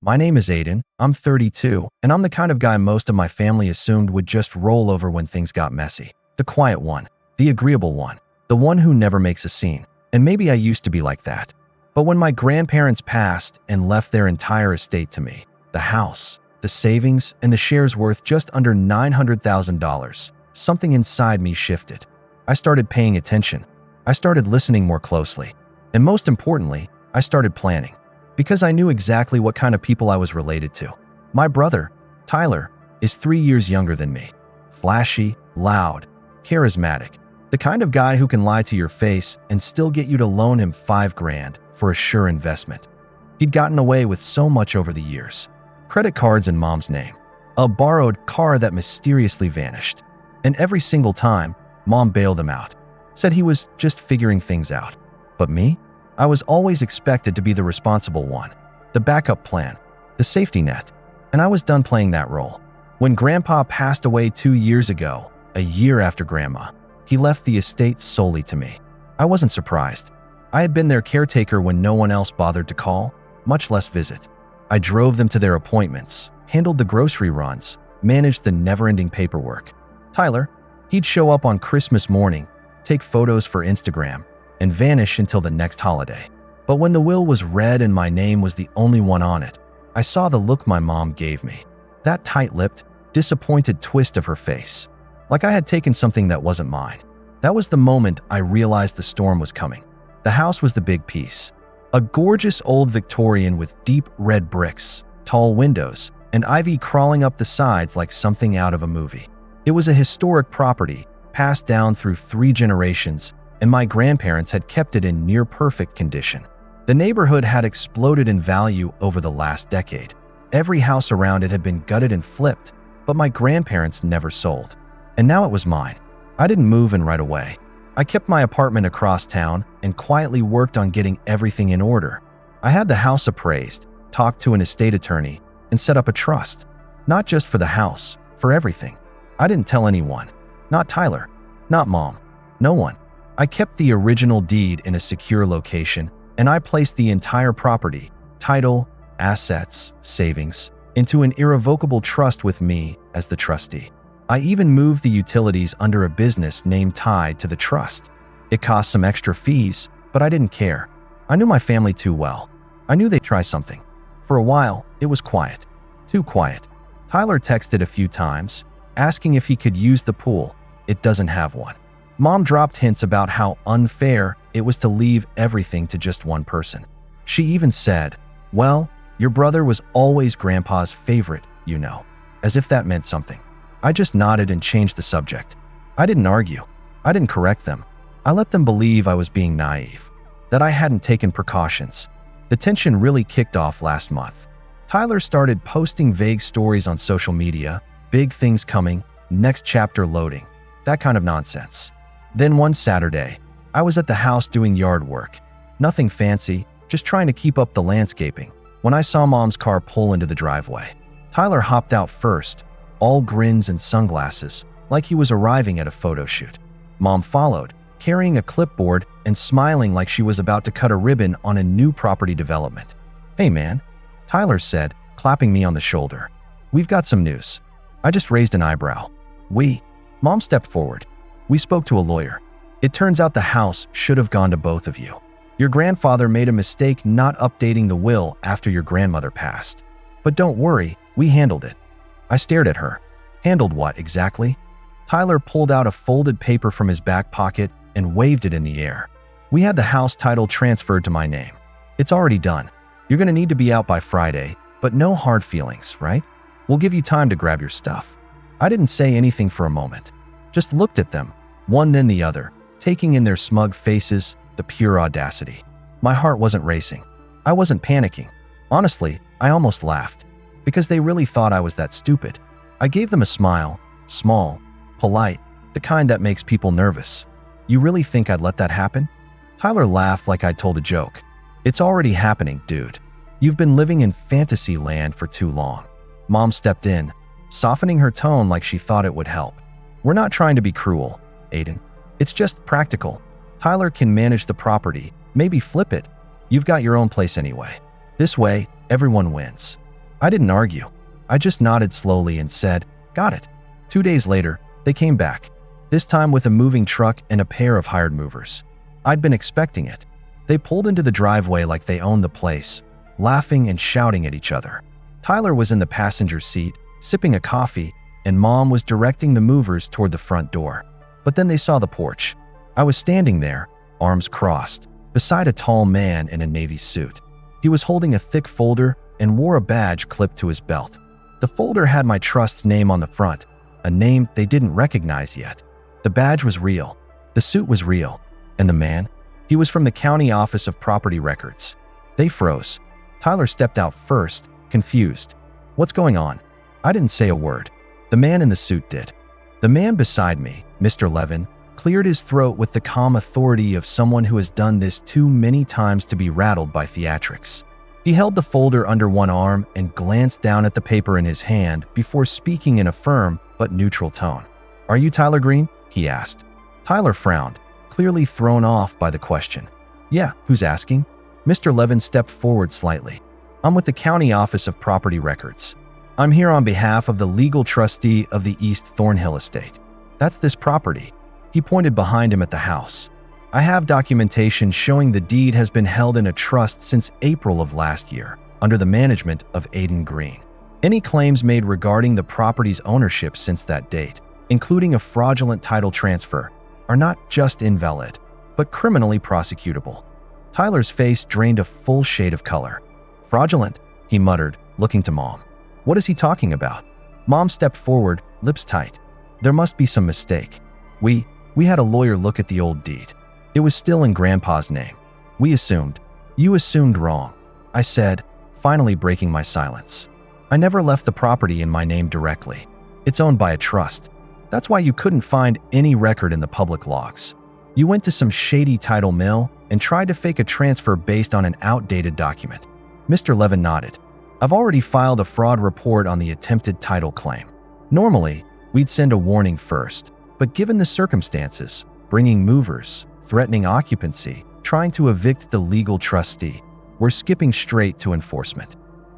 My name is Aiden, I'm 32, and I'm the kind of guy most of my family assumed would just roll over when things got messy. The quiet one, the agreeable one, the one who never makes a scene. And maybe I used to be like that. But when my grandparents passed and left their entire estate to me, the house, the savings, and the shares worth just under $900,000, something inside me shifted. I started paying attention. I started listening more closely. And most importantly, I started planning. Because I knew exactly what kind of people I was related to. My brother, Tyler, is 3 years younger than me. Flashy, loud, charismatic. The kind of guy who can lie to your face and still get you to loan him $5,000 for a sure investment. He'd gotten away with so much over the years. Credit cards in mom's name. A borrowed car that mysteriously vanished. And every single time, mom bailed him out. Said he was just figuring things out. But me? I was always expected to be the responsible one. The backup plan. The safety net. And I was done playing that role. When Grandpa passed away 2 years ago, a year after Grandma, he left the estate solely to me. I wasn't surprised. I had been their caretaker when no one else bothered to call, much less visit. I drove them to their appointments, handled the grocery runs, managed the never-ending paperwork. Tyler, he'd show up on Christmas morning, take photos for Instagram, and vanish until the next holiday. But when the will was read and my name was the only one on it, I saw the look my mom gave me. That tight-lipped, disappointed twist of her face. Like I had taken something that wasn't mine. That was the moment I realized the storm was coming. The house was the big piece. A gorgeous old Victorian with deep red bricks, tall windows, and ivy crawling up the sides like something out of a movie. It was a historic property, passed down through 3 generations, and my grandparents had kept it in near-perfect condition. The neighborhood had exploded in value over the last decade. Every house around it had been gutted and flipped, but my grandparents never sold. And now it was mine. I didn't move in right away. I kept my apartment across town and quietly worked on getting everything in order. I had the house appraised, talked to an estate attorney, and set up a trust. Not just for the house, for everything. I didn't tell anyone. Not Tyler. Not mom. No one. I kept the original deed in a secure location, and I placed the entire property, title, assets, savings, into an irrevocable trust with me as the trustee. I even moved the utilities under a business name tied to the trust. It cost some extra fees, but I didn't care. I knew my family too well. I knew they'd try something. For a while, it was quiet. Too quiet. Tyler texted a few times, asking if he could use the pool. It doesn't have one. Mom dropped hints about how unfair it was to leave everything to just one person. She even said, "Well, your brother was always Grandpa's favorite, you know," as if that meant something. I just nodded and changed the subject. I didn't argue. I didn't correct them. I let them believe I was being naive, that I hadn't taken precautions. The tension really kicked off last month. Tyler started posting vague stories on social media, big things coming, next chapter loading, that kind of nonsense. Then one Saturday, I was at the house doing yard work. Nothing fancy, just trying to keep up the landscaping, when I saw Mom's car pull into the driveway. Tyler hopped out first, all grins and sunglasses, like he was arriving at a photo shoot. Mom followed, carrying a clipboard and smiling like she was about to cut a ribbon on a new property development. "Hey man," Tyler said, clapping me on the shoulder. "We've got some news." I just raised an eyebrow. Mom stepped forward. "We spoke to a lawyer. It turns out the house should have gone to both of you. Your grandfather made a mistake not updating the will after your grandmother passed. But don't worry, we handled it." I stared at her. Handled what exactly? Tyler pulled out a folded paper from his back pocket and waved it in the air. "We had the house title transferred to my name. It's already done. You're going to need to be out by Friday, but no hard feelings, right? We'll give you time to grab your stuff." I didn't say anything for a moment. Just looked at them, one then the other, taking in their smug faces, the pure audacity. My heart wasn't racing. I wasn't panicking. Honestly, I almost laughed, because they really thought I was that stupid. I gave them a smile, small, polite, the kind that makes people nervous. "You really think I'd let that happen?" Tyler laughed like I'd told a joke. "It's already happening, dude. You've been living in fantasy land for too long." Mom stepped in, softening her tone like she thought it would help. "We're not trying to be cruel, Aiden. It's just practical. Tyler can manage the property, maybe flip it. You've got your own place anyway. This way, everyone wins." I didn't argue. I just nodded slowly and said, "Got it." 2 days later, they came back, this time with a moving truck and a pair of hired movers. I'd been expecting it. They pulled into the driveway like they owned the place, laughing and shouting at each other. Tyler was in the passenger seat, sipping a coffee, and Mom was directing the movers toward the front door. But then they saw the porch. I was standing there, arms crossed, beside a tall man in a navy suit. He was holding a thick folder and wore a badge clipped to his belt. The folder had my trust's name on the front, a name they didn't recognize yet. The badge was real. The suit was real. And the man? He was from the county office of property records. They froze. Tyler stepped out first, confused. "What's going on?" I didn't say a word. The man in the suit did. The man beside me, Mr. Levin, cleared his throat with the calm authority of someone who has done this too many times to be rattled by theatrics. He held the folder under one arm and glanced down at the paper in his hand before speaking in a firm but neutral tone. "Are you Tyler Green?" he asked. Tyler frowned, clearly thrown off by the question. "Yeah, who's asking?" Mr. Levin stepped forward slightly. "I'm with the County Office of Property Records. I'm here on behalf of the legal trustee of the East Thornhill estate. That's this property." He pointed behind him at the house. "I have documentation showing the deed has been held in a trust since April of last year, under the management of Aidan Green. Any claims made regarding the property's ownership since that date, including a fraudulent title transfer, are not just invalid, but criminally prosecutable." Tyler's face drained a full shade of color. "Fraudulent?" he muttered, looking to Mom. "What is he talking about?" Mom stepped forward, lips tight. "There must be some mistake. We had a lawyer look at the old deed. It was still in Grandpa's name. We assumed." "You assumed wrong," I said, finally breaking my silence. "I never left the property in my name directly. It's owned by a trust. That's why you couldn't find any record in the public logs. You went to some shady title mill and tried to fake a transfer based on an outdated document." Mr. Levin nodded. "I've already filed a fraud report on the attempted title claim. Normally, we'd send a warning first, but given the circumstances, bringing movers, threatening occupancy, trying to evict the legal trustee, we're skipping straight to enforcement."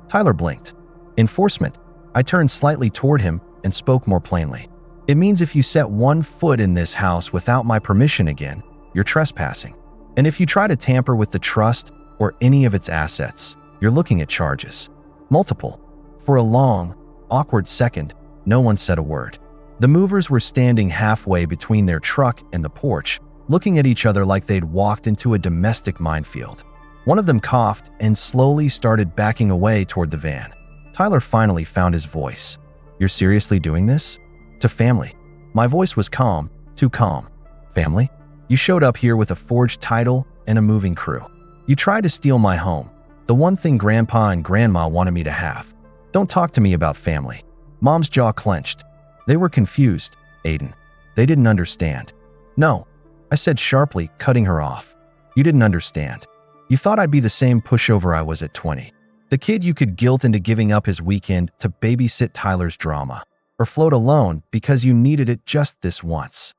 Tyler blinked. "Enforcement?" I turned slightly toward him and spoke more plainly. "It means if you set one foot in this house without my permission again, you're trespassing. And if you try to tamper with the trust or any of its assets, you're looking at charges. Multiple." For a long, awkward second, no one said a word. The movers were standing halfway between their truck and the porch, looking at each other like they'd walked into a domestic minefield. One of them coughed and slowly started backing away toward the van. Tyler finally found his voice. "You're seriously doing this?" "To family." My voice was calm, too calm. "Family? You showed up here with a forged title and a moving crew. You tried to steal my home, the one thing Grandpa and Grandma wanted me to have. Don't talk to me about family." Mom's jaw clenched. They were confused, Aidan. They didn't understand. "No," I said sharply, cutting her off. "You didn't understand. You thought I'd be the same pushover I was at 20. The kid you could guilt into giving up his weekend to babysit Tyler's drama, or float alone because you needed it just this once.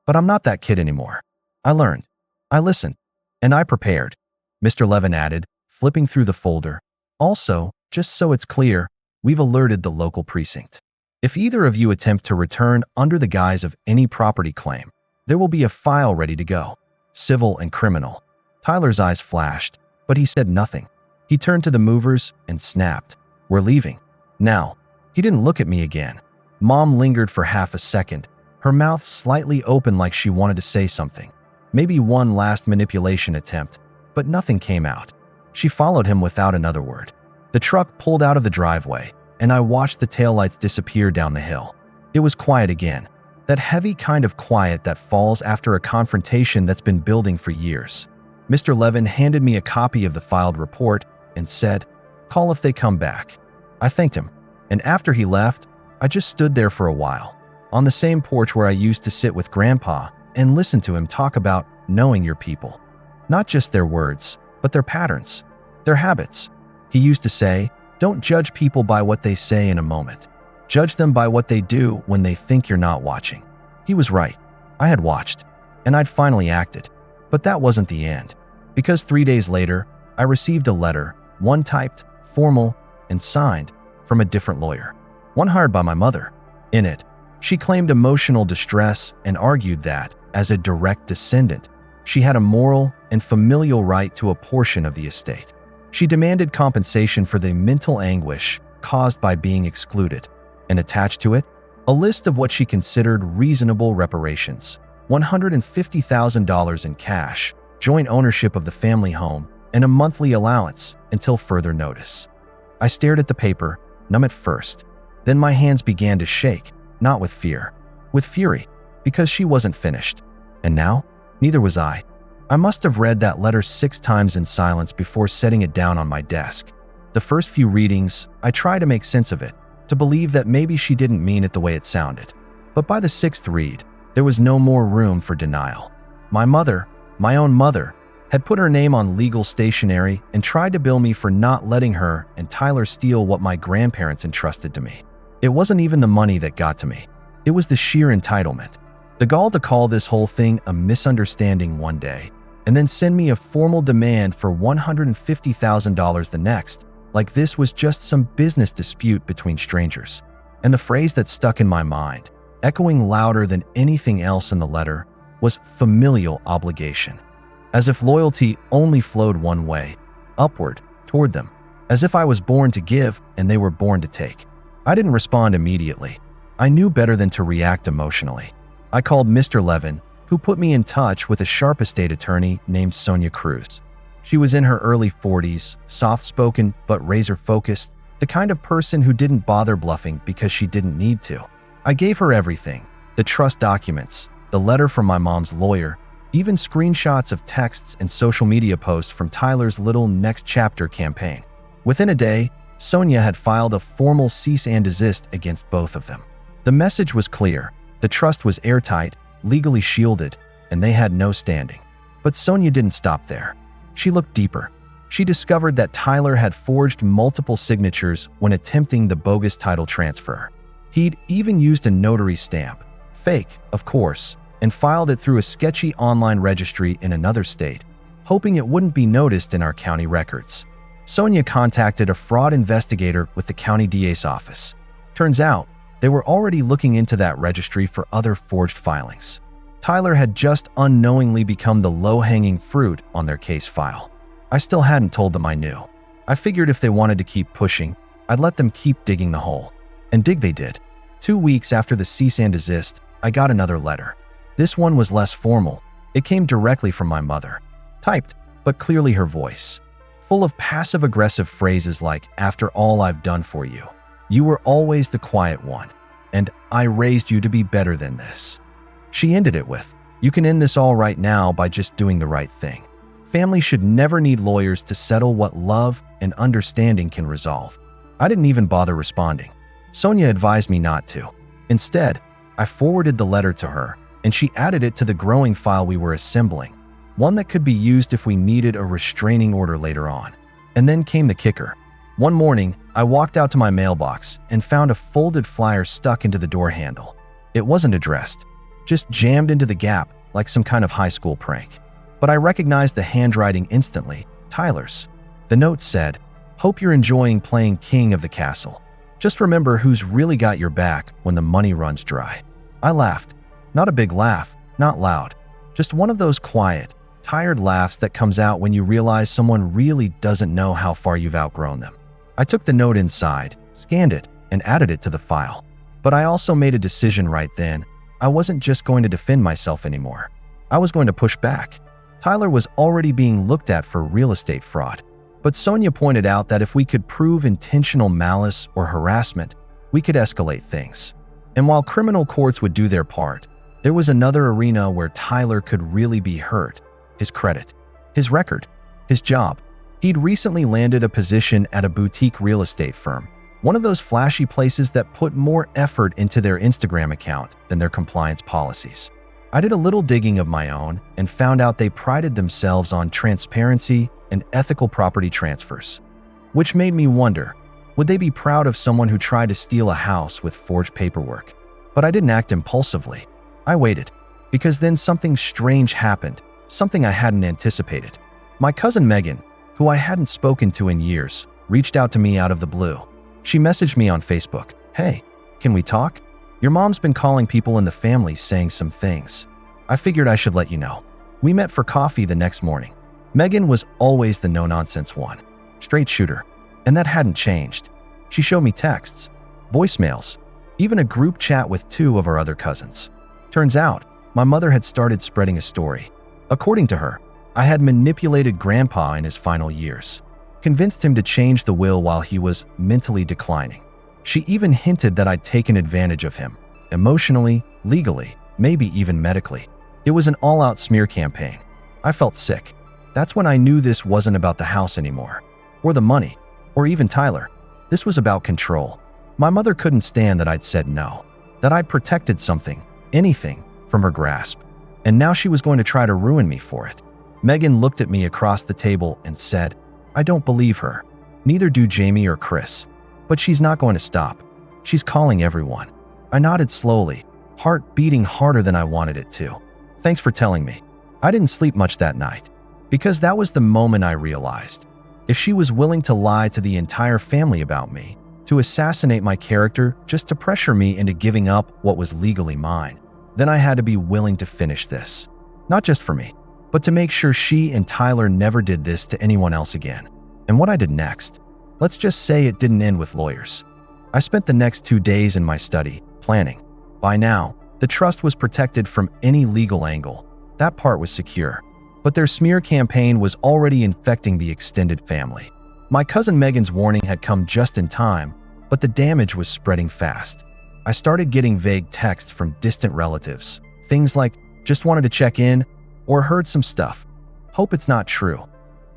But I'm not that kid anymore. I learned. I listened. And I prepared," Mr. Levin added, flipping through the folder. "Also, just so it's clear, we've alerted the local precinct. If either of you attempt to return under the guise of any property claim, there will be a file ready to go, civil and criminal." Tyler's eyes flashed, but he said nothing. He turned to the movers and snapped, "We're leaving. Now." He didn't look at me again. Mom lingered for half a second, her mouth slightly open like she wanted to say something. Maybe one last manipulation attempt, but nothing came out. She followed him without another word. The truck pulled out of the driveway, and I watched the taillights disappear down the hill. It was quiet again, that heavy kind of quiet that falls after a confrontation that's been building for years. Mr. Levin handed me a copy of the filed report and said, "Call if they come back." I thanked him, and after he left, I just stood there for a while, on the same porch where I used to sit with Grandpa and listen to him talk about knowing your people. Not just their words, but their patterns, their habits. He used to say, "Don't judge people by what they say in a moment. Judge them by what they do when they think you're not watching." He was right. I had watched, and I'd finally acted. But that wasn't the end, because 3 days later, I received a letter, one typed, formal, and signed, from a different lawyer, one hired by my mother. In it, she claimed emotional distress and argued that, as a direct descendant, she had a moral and familial right to a portion of the estate. She demanded compensation for the mental anguish caused by being excluded, and attached to it, a list of what she considered reasonable reparations: $150,000 in cash, joint ownership of the family home, and a monthly allowance until further notice. I stared at the paper, numb at first. Then my hands began to shake, not with fear, with fury, because she wasn't finished. And now, neither was I. I must have read that letter 6 times in silence before setting it down on my desk. The first few readings, I tried to make sense of it, to believe that maybe she didn't mean it the way it sounded. But by the 6th read, there was no more room for denial. My mother, my own mother, had put her name on legal stationery and tried to bill me for not letting her and Tyler steal what my grandparents entrusted to me. It wasn't even the money that got to me. It was the sheer entitlement. The gall to call this whole thing a misunderstanding one day, and then send me a formal demand for $150,000 the next, like this was just some business dispute between strangers. And the phrase that stuck in my mind, echoing louder than anything else in the letter, was familial obligation. As if loyalty only flowed one way, upward, toward them. As if I was born to give and they were born to take. I didn't respond immediately. I knew better than to react emotionally. I called Mr. Levin, who put me in touch with a sharp estate attorney named Sonia Cruz. She was in her early 40s, soft-spoken but razor-focused, the kind of person who didn't bother bluffing because she didn't need to. I gave her everything: the trust documents, the letter from my mom's lawyer, even screenshots of texts and social media posts from Tyler's little Next Chapter campaign. Within a day, Sonia had filed a formal cease and desist against both of them. The message was clear: the trust was airtight, legally shielded, and they had no standing. But Sonia didn't stop there. She looked deeper. She discovered that Tyler had forged multiple signatures when attempting the bogus title transfer. He'd even used a notary stamp, fake, of course, and filed it through a sketchy online registry in another state, hoping it wouldn't be noticed in our county records. Sonia contacted a fraud investigator with the county DA's office. Turns out, they were already looking into that registry for other forged filings. Tyler had just unknowingly become the low-hanging fruit on their case file. I still hadn't told them I knew. I figured if they wanted to keep pushing, I'd let them keep digging the hole. And dig they did. 2 weeks after the cease and desist, I got another letter. This one was less formal. It came directly from my mother. Typed, but clearly her voice. Full of passive-aggressive phrases like, "After all I've done for you, you were always the quiet one, and I raised you to be better than this." She ended it with, "You can end this all right now by just doing the right thing. Family should never need lawyers to settle what love and understanding can resolve." I didn't even bother responding. Sonia advised me not to. Instead, I forwarded the letter to her, and she added it to the growing file we were assembling, one that could be used if we needed a restraining order later on. And then came the kicker. One morning, I walked out to my mailbox and found a folded flyer stuck into the door handle. It wasn't addressed, just jammed into the gap like some kind of high school prank. But I recognized the handwriting instantly, Tyler's. The note said, "Hope you're enjoying playing king of the castle. Just remember who's really got your back when the money runs dry." I laughed. Not a big laugh, not loud. Just one of those quiet, tired laughs that comes out when you realize someone really doesn't know how far you've outgrown them. I took the note inside, scanned it, and added it to the file. But I also made a decision right then. I wasn't just going to defend myself anymore. I was going to push back. Tyler was already being looked at for real estate fraud. But Sonia pointed out that if we could prove intentional malice or harassment, we could escalate things. And while criminal courts would do their part, there was another arena where Tyler could really be hurt: his credit, his record, his job. He'd recently landed a position at a boutique real estate firm, one of those flashy places that put more effort into their Instagram account than their compliance policies. I did a little digging of my own and found out they prided themselves on transparency and ethical property transfers. Which made me wonder, would they be proud of someone who tried to steal a house with forged paperwork? But I didn't act impulsively. I waited, because then something strange happened, something I hadn't anticipated. My cousin Megan, who I hadn't spoken to in years, reached out to me out of the blue. She messaged me on Facebook. "Hey, can we talk? Your mom's been calling people in the family saying some things. I figured I should let you know." We met for coffee the next morning. Megan was always the no-nonsense one. Straight shooter. And that hadn't changed. She showed me texts, voicemails, even a group chat with 2 of her other cousins. Turns out, my mother had started spreading a story. According to her, I had manipulated Grandpa in his final years, convinced him to change the will while he was mentally declining. She even hinted that I'd taken advantage of him, emotionally, legally, maybe even medically. It was an all-out smear campaign. I felt sick. That's when I knew this wasn't about the house anymore, or the money, or even Tyler. This was about control. My mother couldn't stand that I'd said no, that I'd protected something, anything, from her grasp. And now she was going to try to ruin me for it. Megan looked at me across the table and said, "I don't believe her. Neither do Jamie or Chris. But she's not going to stop. She's calling everyone." I nodded slowly, heart beating harder than I wanted it to. "Thanks for telling me." I didn't sleep much that night, because that was the moment I realized. If she was willing to lie to the entire family about me, to assassinate my character just to pressure me into giving up what was legally mine, then I had to be willing to finish this. Not just for me, but to make sure she and Tyler never did this to anyone else again. And what I did next, let's just say it didn't end with lawyers. I spent the next 2 days in my study, planning. By now, the trust was protected from any legal angle. That part was secure. But their smear campaign was already infecting the extended family. My cousin Megan's warning had come just in time, but the damage was spreading fast. I started getting vague texts from distant relatives. Things like, "Just wanted to check in," or "Heard some stuff. Hope it's not true."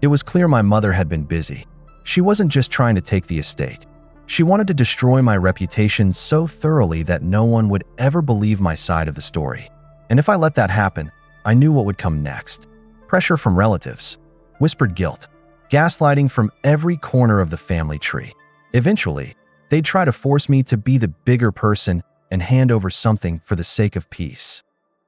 It was clear my mother had been busy. She wasn't just trying to take the estate. She wanted to destroy my reputation so thoroughly that no one would ever believe my side of the story. And if I let that happen, I knew what would come next. Pressure from relatives, whispered guilt, gaslighting from every corner of the family tree. Eventually, they'd try to force me to be the bigger person and hand over something for the sake of peace.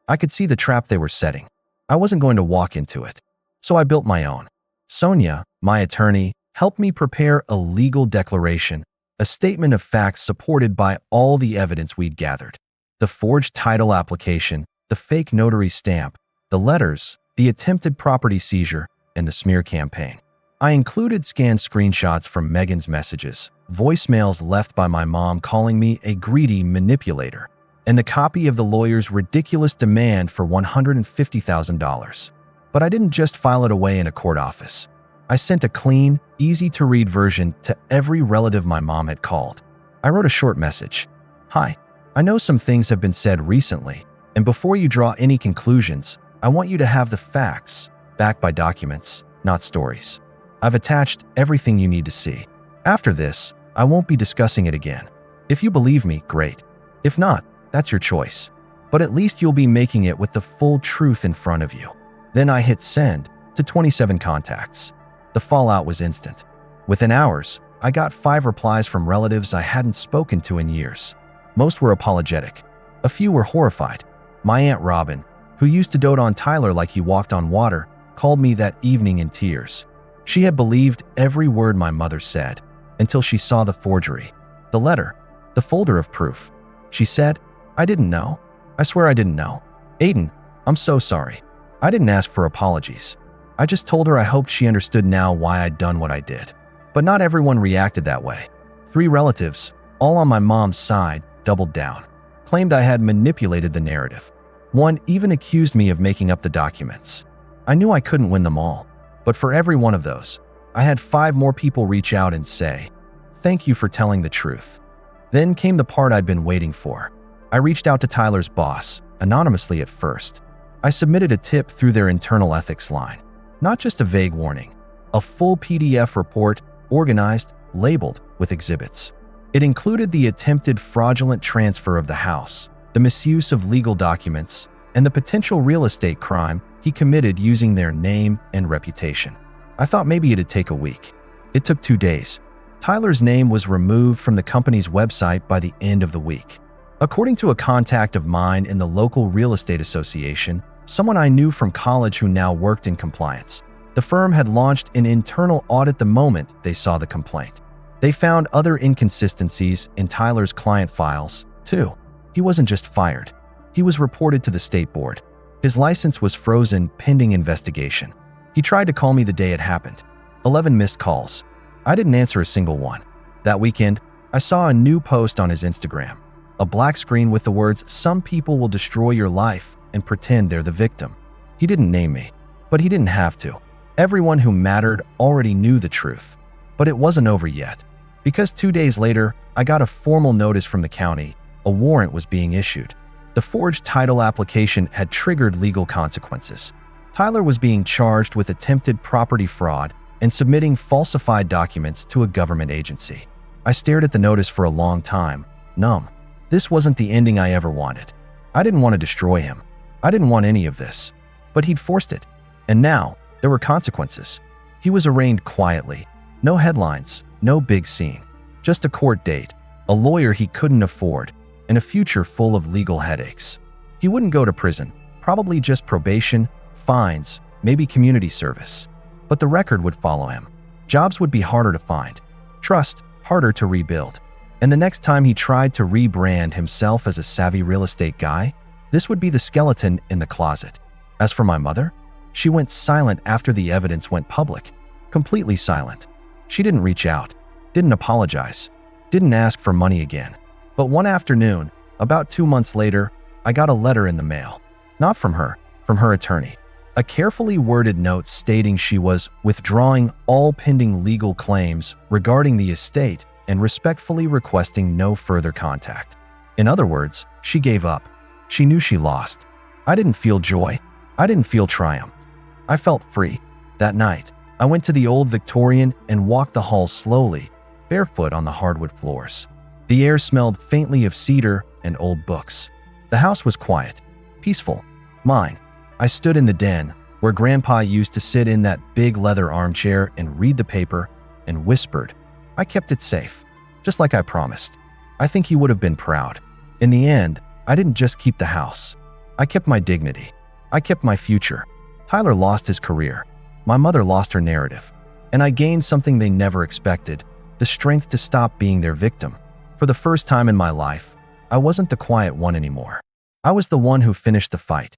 I could see the trap they were setting. I wasn't going to walk into it, so I built my own. Sonia, my attorney, helped me prepare a legal declaration, a statement of facts supported by all the evidence we'd gathered. The forged title application, the fake notary stamp, the letters, the attempted property seizure, and the smear campaign. I included scanned screenshots from Megan's messages, voicemails left by my mom calling me a greedy manipulator, and the copy of the lawyer's ridiculous demand for $150,000. But I didn't just file it away in a court office. I sent a clean, easy-to-read version to every relative my mom had called. I wrote a short message. "Hi, I know some things have been said recently, and before you draw any conclusions, I want you to have the facts, backed by documents, not stories. I've attached everything you need to see. After this, I won't be discussing it again. If you believe me, great. If not, that's your choice. But at least you'll be making it with the full truth in front of you." Then I hit send to 27 contacts. The fallout was instant. Within hours, I got 5 replies from relatives I hadn't spoken to in years. Most were apologetic. A few were horrified. My Aunt Robin, who used to dote on Tyler like he walked on water, called me that evening in tears. She had believed every word my mother said, until she saw the forgery, the letter, the folder of proof. She said, "I didn't know. I swear I didn't know. Aiden, I'm so sorry. I didn't ask for apologies. I just told her I hoped she understood now why I'd done what I did." But not everyone reacted that way. 3 relatives, all on my mom's side, doubled down, claimed I had manipulated the narrative. One even accused me of making up the documents. I knew I couldn't win them all, but for every one of those, I had 5 more people reach out and say, "Thank you for telling the truth." Then came the part I'd been waiting for. I reached out to Tyler's boss, anonymously at first. I submitted a tip through their internal ethics line. Not just a vague warning, a full PDF report, organized, labeled with exhibits. It included the attempted fraudulent transfer of the house, the misuse of legal documents, and the potential real estate crime he committed using their name and reputation. I thought maybe it'd take a week. It took 2 days. Tyler's name was removed from the company's website by the end of the week. According to a contact of mine in the local real estate association, someone I knew from college who now worked in compliance, the firm had launched an internal audit the moment they saw the complaint. They found other inconsistencies in Tyler's client files, too. He wasn't just fired. He was reported to the state board. His license was frozen pending investigation. He tried to call me the day it happened. 11 missed calls. I didn't answer a single one. That weekend, I saw a new post on his Instagram. A black screen with the words, "Some people will destroy your life and pretend they're the victim." He didn't name me, but he didn't have to. Everyone who mattered already knew the truth. But it wasn't over yet. Because 2 days later, I got a formal notice from the county. A warrant was being issued. The forged title application had triggered legal consequences. Tyler was being charged with attempted property fraud and submitting falsified documents to a government agency. I stared at the notice for a long time, numb. This wasn't the ending I ever wanted. I didn't want to destroy him. I didn't want any of this. But he'd forced it. And now, there were consequences. He was arraigned quietly. No headlines, no big scene. Just a court date, a lawyer he couldn't afford, and a future full of legal headaches. He wouldn't go to prison, probably just probation, fines, maybe community service. But the record would follow him. Jobs would be harder to find. Trust, harder to rebuild. And the next time he tried to rebrand himself as a savvy real estate guy, this would be the skeleton in the closet. As for my mother, she went silent after the evidence went public. Completely silent. She didn't reach out, didn't apologize, didn't ask for money again. But one afternoon, about 2 months later, I got a letter in the mail. Not from her attorney. A carefully worded note stating she was withdrawing all pending legal claims regarding the estate and respectfully requesting no further contact. In other words, she gave up. She knew she lost. I didn't feel joy. I didn't feel triumph. I felt free. That night, I went to the old Victorian and walked the halls slowly, barefoot on the hardwood floors. The air smelled faintly of cedar and old books. The house was quiet, peaceful, mine. I stood in the den, where Grandpa used to sit in that big leather armchair and read the paper, and whispered. I kept it safe, just like I promised. I think he would have been proud. In the end, I didn't just keep the house. I kept my dignity. I kept my future. Tyler lost his career. My mother lost her narrative. And I gained something they never expected, the strength to stop being their victim. For the first time in my life, I wasn't the quiet one anymore. I was the one who finished the fight.